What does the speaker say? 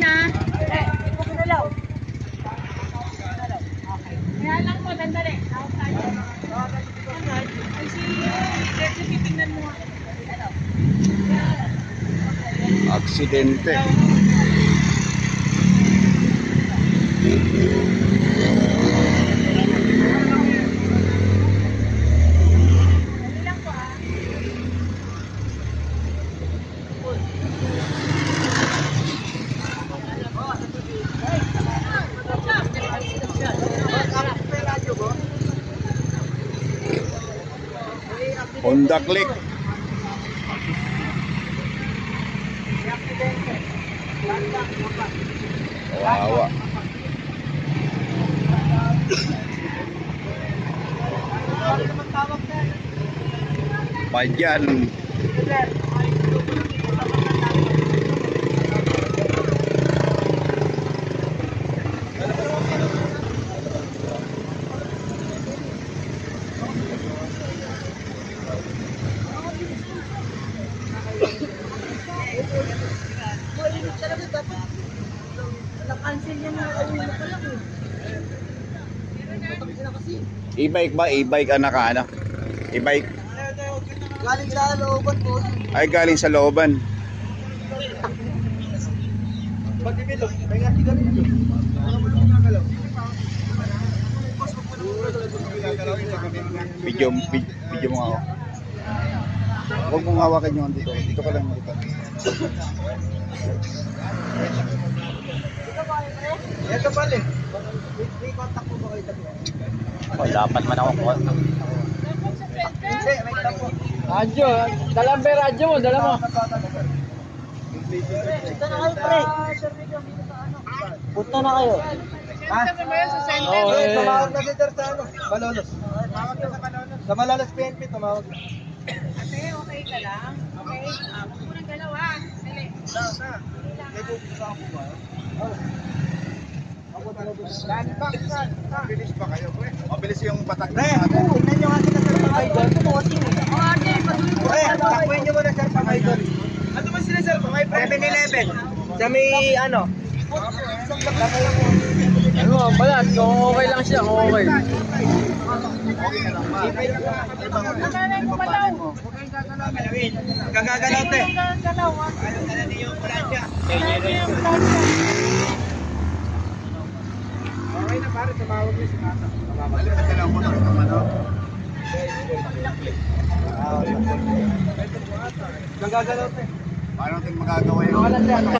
ha. Kaya lang po, dandali. Ay, si Jersey, titingnan mo. Aksidente. Honda Click. Kawawa. Pa dyan. Nakancel yan na uwi na pala ko. E-bike ba? E-bike anak ano? E-bike. Galing sa looban po. Ay galing sa looban. Pagbibilog, may nga sigaw dito. Video mo nga ako. Huwag mong hawakan yung dito. Dito ka lang dito. Ito pala eh. May contact po ba kayo tabi? Oh, dapat man ako po. Hindi, may tapo. Radyo, dalam ba radyo mo, dala mo. Punta na kayo, pre. Punta na kayo. Ha? Oo, eh. Tumawag na si Sir sa ano? Malolos. Tumawag na sa Malolos. Sa Malolos PNP, tumawag. Ate, okay ka lang? Okay? Huwag mo nang galaw ha. Dali. May pupunta ako ba? Ako talaga. Mabilis pa kayo, pre. Mabilis yung batak Pre, tignan nyo nga sila Sir Pang-Idol. O ate, patuloy po. Pre, takbuhin nyo muna Sir Pang-Idol. Ano ba sila Sir Pang-Idol? 7-Eleven. Sa may ano? Ano, balas, kung okay lang siya, kung okay. Nanay mo malaw. Gagagalaw te. Galaw ha. Nanay yung pulansya. Nanay mo yung plansya. Okay na pare, tumawag niyo si Tata. Balik ka lang muna. Ano? Gagagalaw te. Paano natin magagawa yun?